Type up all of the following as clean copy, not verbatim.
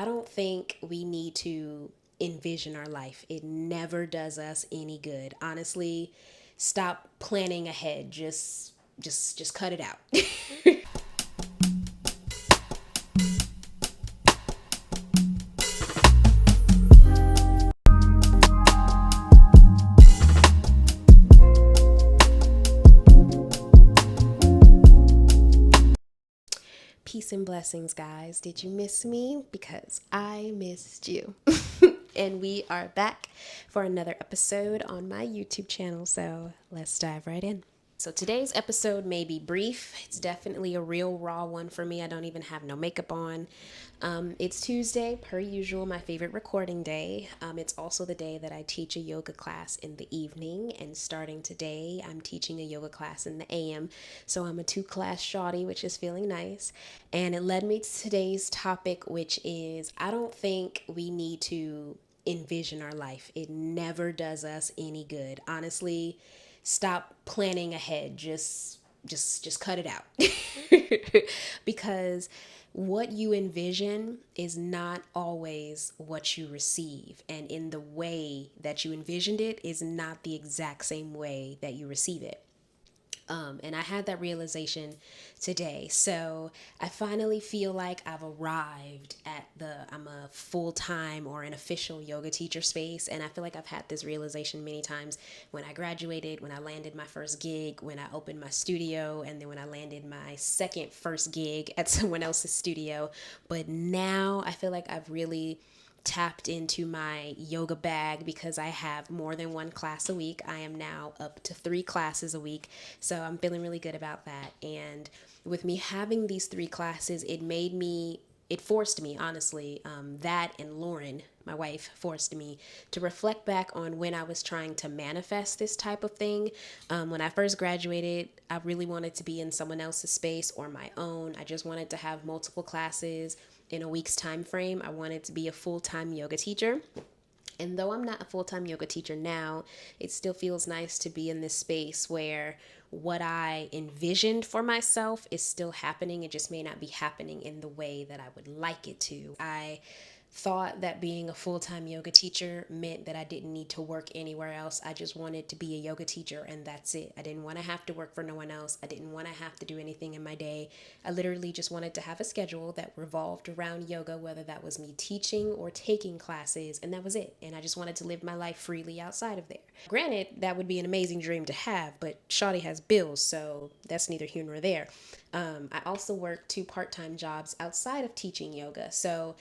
I don't think we need to envision our life. It never does us any good. Honestly, stop planning ahead. Just cut it out. Peace and blessings, guys. Did you miss me? Because I missed you. And we are back for another episode on my YouTube channel. So let's dive right in. So today's episode may be brief. It's definitely a real raw one for me. I don't even have no makeup on. It's Tuesday, per usual, my favorite recording day. It's also the day that I teach a yoga class in the evening. And starting today, I'm teaching a yoga class in the AM. So I'm a two-class shawty, which is feeling nice. And it led me to today's topic, which is I don't think we need to envision our life. It never does us any good. Honestly, stop planning ahead. Just cut it out. Because what you envision is not always what you receive, and in the way that you envisioned it is not the exact same way that you receive it. And I had that realization today. So I finally feel like I've arrived at I'm a full time or an official yoga teacher space. And I feel like I've had this realization many times when I graduated, when I landed my first gig, when I opened my studio, and then when I landed my second first gig at someone else's studio. But now I feel like I've really tapped into my yoga bag because I have more than one class a week. I am now up to 3 classes a week. So I'm feeling really good about that. And with me having these 3 classes, it forced me, honestly, that and Lauren, my wife, forced me to reflect back on when I was trying to manifest this type of thing. When I first graduated, I really wanted to be in someone else's space or my own. I just wanted to have multiple classes in a week's time frame. I wanted to be a full-time yoga teacher. And though I'm not a full-time yoga teacher now, it still feels nice to be in this space where what I envisioned for myself is still happening. It just may not be happening in the way that I would like it to. I thought that being a full-time yoga teacher meant that I didn't need to work anywhere else. I just wanted to be a yoga teacher and that's it. I didn't want to have to work for no one else. I didn't want to have to do anything in my day. I literally just wanted to have a schedule that revolved around yoga, whether that was me teaching or taking classes, and that was it. And I just wanted to live my life freely outside of there. Granted, that would be an amazing dream to have, but Shawty has bills, so that's neither here nor there. I also work 2 part-time jobs outside of teaching yoga. So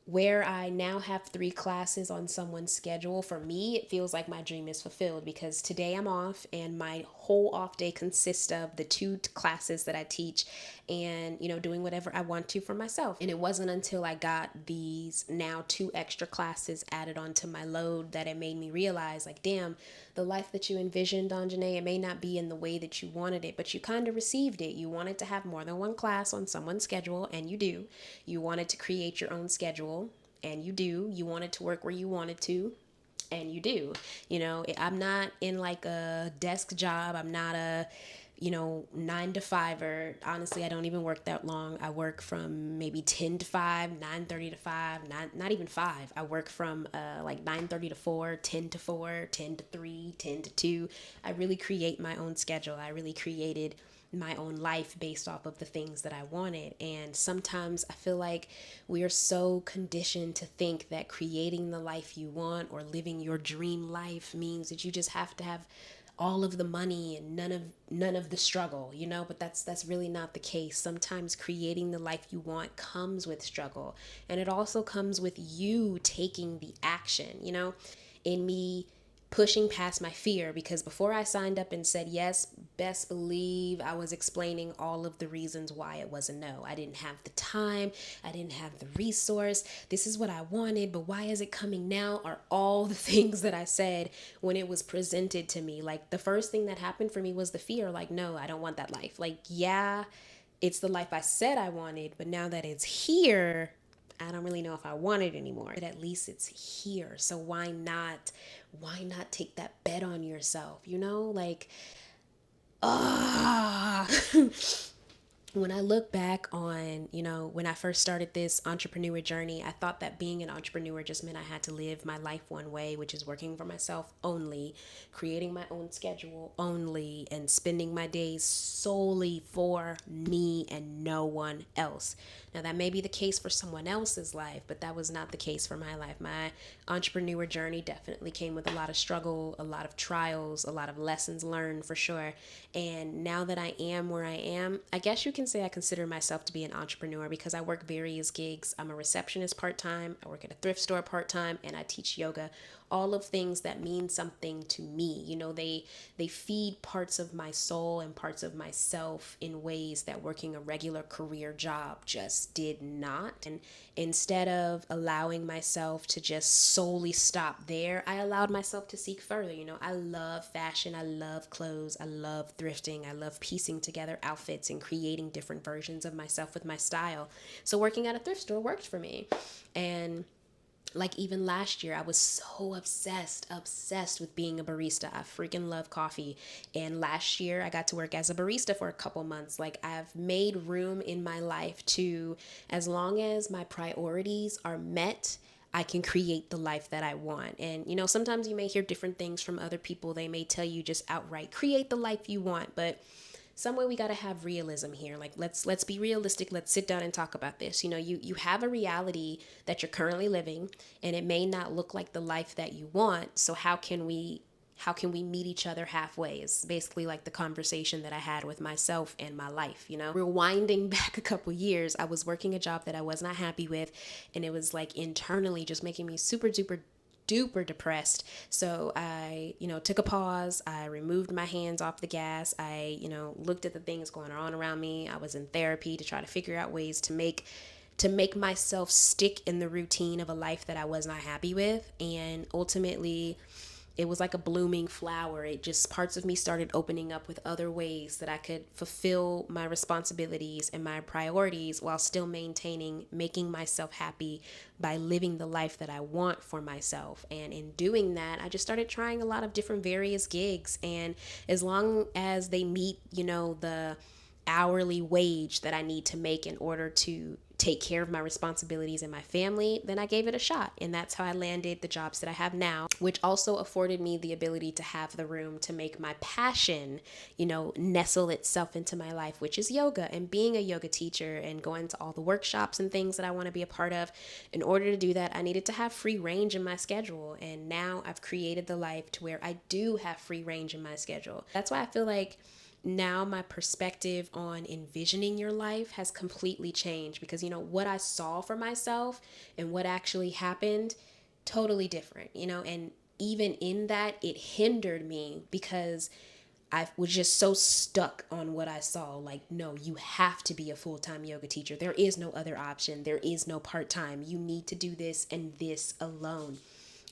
where I now have 3 classes on someone's schedule, for me, it feels like my dream is fulfilled because today I'm off and my whole off day consists of the 2 classes that I teach and, doing whatever I want to for myself. And it wasn't until I got these now 2 extra classes added onto my load that it made me realize, like, damn, the life that you envisioned, Anjane, it may not be in the way that you wanted it, but you kind of received it. You wanted to have more than one class on someone's schedule, and you do. You wanted to create your own schedule, and you do. You wanted to work where you wanted to, and you do. I'm not in like a desk job. I'm not a 9 to 5er. Honestly, I don't even work that long. I work from maybe 10 to 5, 9:30 to 5, not even 5. I work from like 9:30 to 4, 10 to 4, 10 to 3, 10 to 2. I really create my own schedule. I really created my own life based off of the things that I wanted. And sometimes I feel like we are so conditioned to think that creating the life you want or living your dream life means that you just have to have all of the money and none of the struggle, but that's really not the case. Sometimes creating the life you want comes with struggle, and it also comes with you taking the action, in me pushing past my fear, because before I signed up and said yes, best believe I was explaining all of the reasons why it was a no. I didn't have the time, I didn't have the resource, this is what I wanted, but why is it coming now, are all the things that I said when it was presented to me. Like, the first thing that happened for me was the fear, like, no, I don't want that life. Like, yeah, it's the life I said I wanted, but now that it's here, I don't really know if I want it anymore. But at least it's here. So why not take that bet on yourself? Like, ah. When I look back on, when I first started this entrepreneur journey, I thought that being an entrepreneur just meant I had to live my life one way, which is working for myself only, creating my own schedule only, and spending my days solely for me and no one else. Now, that may be the case for someone else's life, but that was not the case for my life. My entrepreneur journey definitely came with a lot of struggle, a lot of trials, a lot of lessons learned for sure. And now that I am where I am, I guess you can say I consider myself to be an entrepreneur because I work various gigs. I'm a receptionist part time, I work at a thrift store part time, and I teach yoga. All of things that mean something to me. They feed parts of my soul and parts of myself in ways that working a regular career job just did not. And instead of allowing myself to just solely stop there, I allowed myself to seek further. I love fashion, I love clothes, I love thrifting, I love piecing together outfits and creating different versions of myself with my style. So working at a thrift store worked for me. And like even last year, I was so obsessed with being a barista. I freaking love coffee. And last year I got to work as a barista for a couple months. Like, I've made room in my life to, as long as my priorities are met, I can create the life that I want. And sometimes you may hear different things from other people. They may tell you just outright, create the life you want, but somewhere we got to have realism here. Like, let's be realistic. Let's sit down and talk about this. You have a reality that you're currently living, and it may not look like the life that you want. So how can we meet each other halfway is basically like the conversation that I had with myself and my life. Rewinding back a couple years, I was working a job that I was not happy with, and it was like internally just making me super duper depressed. So I, took a pause. I removed my hands off the gas. I, looked at the things going on around me. I was in therapy to try to figure out ways to make myself stick in the routine of a life that I was not happy with. And ultimately, it was like a blooming flower. It just, parts of me started opening up with other ways that I could fulfill my responsibilities and my priorities while still making myself happy by living the life that I want for myself. And in doing that, I just started trying a lot of different various gigs. And as long as they meet, the hourly wage that I need to make in order to take care of my responsibilities and my family, then I gave it a shot. And that's how I landed the jobs that I have now, which also afforded me the ability to have the room to make my passion, nestle itself into my life, which is yoga and being a yoga teacher and going to all the workshops and things that I want to be a part of. In order to do that, I needed to have free range in my schedule. And now I've created the life to where I do have free range in my schedule. That's why I feel like now my perspective on envisioning your life has completely changed, because what I saw for myself and what actually happened, totally different. And even in that, it hindered me because I was just so stuck on what I saw. Like, no, you have to be a full-time yoga teacher. There is no other option. There is no part-time. You need to do this and this alone.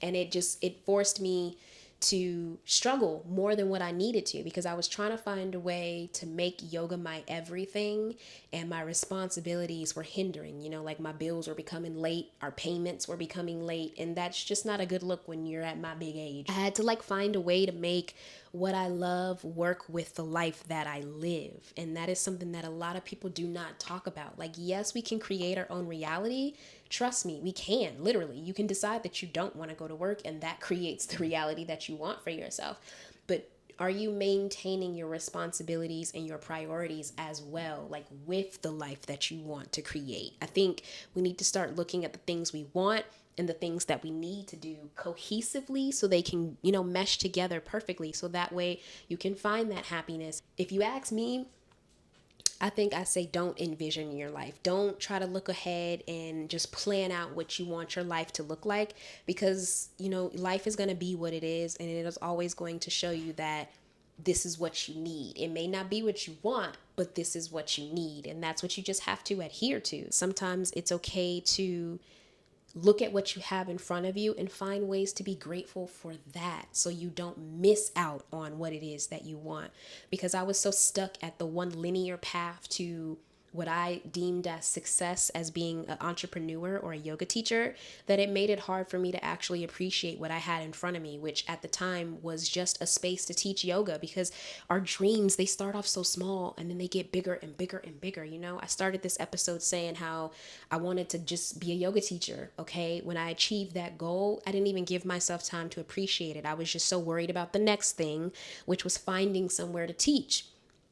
And it forced me to struggle more than what I needed to, because I was trying to find a way to make yoga my everything, and my responsibilities were hindering. Like, my bills were becoming late, our payments were becoming late, and that's just not a good look when you're at my big age. I had to find a way to make what I love work with the life that I live. And that is something that a lot of people do not talk about. Like, yes, we can create our own reality. Trust me, we can. Literally, you can decide that you don't want to go to work, and that creates the reality that you want for yourself. But are you maintaining your responsibilities and your priorities as well, like with the life that you want to create? I think we need to start looking at the things we want and the things that we need to do cohesively, so they can, mesh together perfectly. So that way you can find that happiness. If you ask me, I think I say don't envision your life. Don't try to look ahead and just plan out what you want your life to look like, because, life is going to be what it is, and it is always going to show you that this is what you need. It may not be what you want, but this is what you need, and that's what you just have to adhere to. Sometimes it's okay to look at what you have in front of you and find ways to be grateful for that, so you don't miss out on what it is that you want. Because I was so stuck at the one linear path to what I deemed as success as being an entrepreneur or a yoga teacher, that it made it hard for me to actually appreciate what I had in front of me, which at the time was just a space to teach yoga, because our dreams, they start off so small and then they get bigger and bigger and bigger. I started this episode saying how I wanted to just be a yoga teacher. Okay. When I achieved that goal, I didn't even give myself time to appreciate it. I was just so worried about the next thing, which was finding somewhere to teach.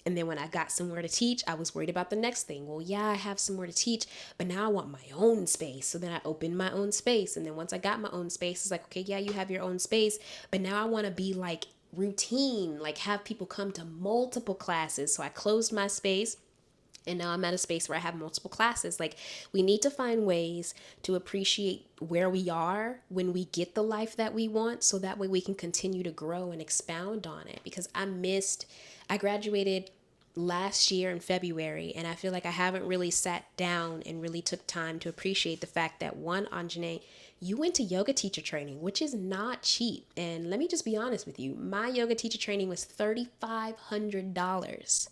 And then when I got somewhere to teach, I was worried about the next thing. Well, yeah, I have somewhere to teach, but now I want my own space. So then I opened my own space. And then once I got my own space, it's like, okay, yeah, you have your own space, but now I want to be like routine, like have people come to multiple classes. So I closed my space. And now I'm at a space where I have multiple classes. Like, we need to find ways to appreciate where we are when we get the life that we want, so that way we can continue to grow and expound on it. Because I graduated last year in February, and I feel like I haven't really sat down and really took time to appreciate the fact that, one, Anjane, you went to yoga teacher training, which is not cheap. And let me just be honest with you, my yoga teacher training was $3,500.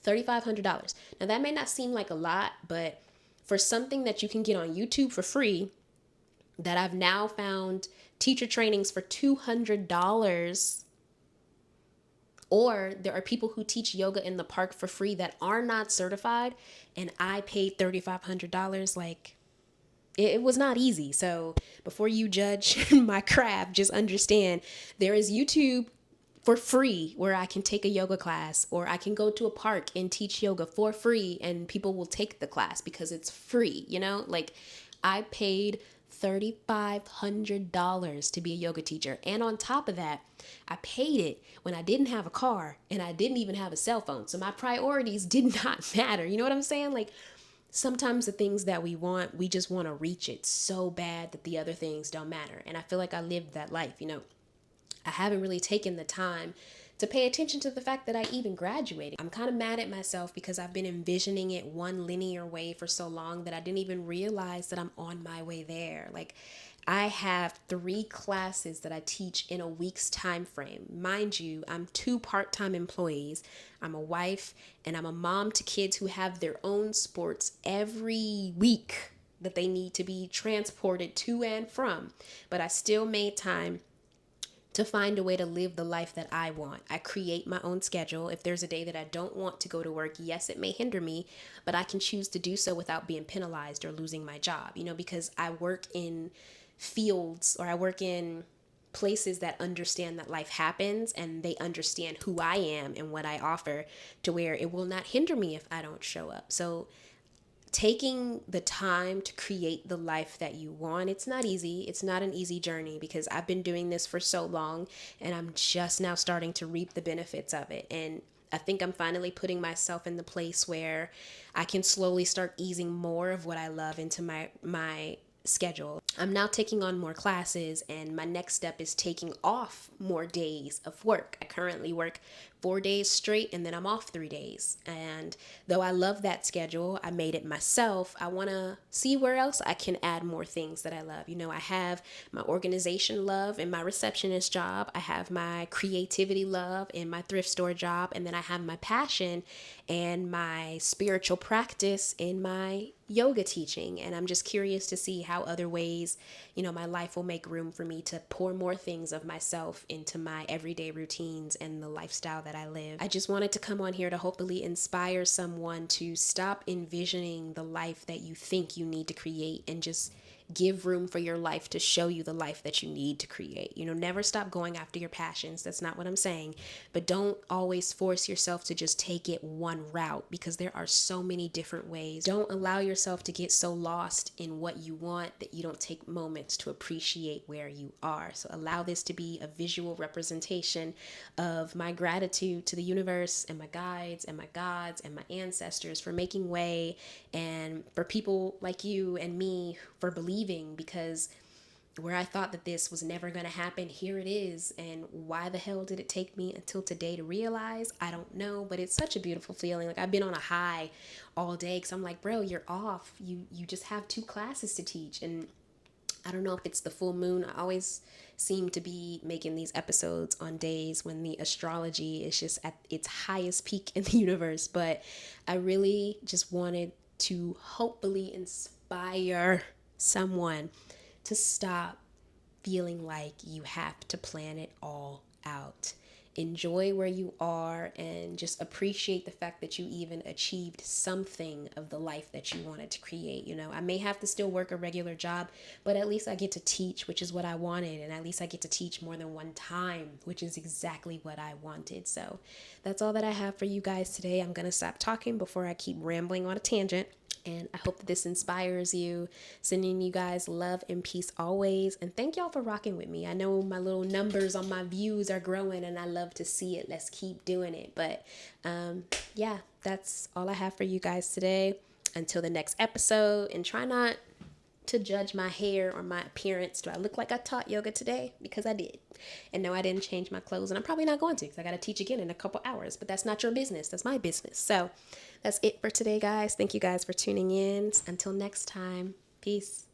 $3,500. Now, that may not seem like a lot, but for something that you can get on YouTube for free, that I've now found teacher trainings for $200, or there are people who teach yoga in the park for free that are not certified, and I paid $3,500. Like, it was not easy. So before you judge my craft, just understand there is YouTube for free where I can take a yoga class, or I can go to a park and teach yoga for free and people will take the class because it's free. Like, I paid $3,500 to be a yoga teacher. And on top of that, I paid it when I didn't have a car and I didn't even have a cell phone. So my priorities did not matter. You know what I'm saying? Like, sometimes the things that we want, we just want to reach it so bad that the other things don't matter. And I feel like I lived that life. I haven't really taken the time to pay attention to the fact that I even graduated. I'm kind of mad at myself because I've been envisioning it one linear way for so long that I didn't even realize that I'm on my way there. Like, I have 3 classes that I teach in a week's time frame. Mind you, I'm 2 part-time employees. I'm a wife and I'm a mom to kids who have their own sports every week that they need to be transported to and from. But I still made time to find a way to live the life that I want. I create my own schedule. If there's a day that I don't want to go to work, yes, it may hinder me, but I can choose to do so without being penalized or losing my job, because I work in fields, or I work in places that understand that life happens, and they understand who I am and what I offer, to where it will not hinder me if I don't show up. So taking the time to create the life that you want, it's not easy. It's not an easy journey, because I've been doing this for so long and I'm just now starting to reap the benefits of it. And I think I'm finally putting myself in the place where I can slowly start easing more of what I love into my schedule. I'm now taking on more classes, and my next step is taking off more days of work. I currently work 4 days straight and then I'm off 3 days. And though I love that schedule, I made it myself. I want to see where else I can add more things that I love. I have my organization love in my receptionist job. I have my creativity love in my thrift store job. And then I have my passion and my spiritual practice in my yoga teaching. And I'm just curious to see how other ways, my life will make room for me to pour more things of myself into my everyday routines and the lifestyle that I live. I just wanted to come on here to hopefully inspire someone to stop envisioning the life that you think you need to create, and just give room for your life to show you the life that you need to create. Never stop going after your passions. That's not what I'm saying. But don't always force yourself to just take it one route, because there are so many different ways. Don't allow yourself to get so lost in what you want that you don't take moments to appreciate where you are. So allow this to be a visual representation of my gratitude to the universe and my guides and my gods and my ancestors for making way, and for people like you and me for believing, because where I thought that this was never going to happen, here it is. And why the hell did it take me until today to realize? I don't know, but it's such a beautiful feeling. Like, I've been on a high all day, because I'm like, bro, you're off. You just have 2 classes to teach. And I don't know if it's the full moon. I always seem to be making these episodes on days when the astrology is just at its highest peak in the universe. But I really just wanted to hopefully inspire someone to stop feeling like you have to plan it all out. Enjoy where you are and just appreciate the fact that you even achieved something of the life that you wanted to create. You know, I may have to still work a regular job, but at least I get to teach, which is what I wanted. And at least I get to teach more than one time, which is exactly what I wanted. So that's all that I have for you guys today. I'm going to stop talking before I keep rambling on a tangent. And I hope that this inspires you. Sending you guys love and peace always. And thank y'all for rocking with me. I know my little numbers on my views are growing and I love to see it. Let's keep doing it. But yeah, that's all I have for you guys today. Until the next episode. And try not to judge my hair or my appearance. Do I look like I taught yoga today? Because I did. And no, I didn't change my clothes. And I'm probably not going to because I got to teach again in a couple hours. But that's not your business. That's my business. So that's it for today, guys. Thank you guys for tuning in. Until next time. Peace.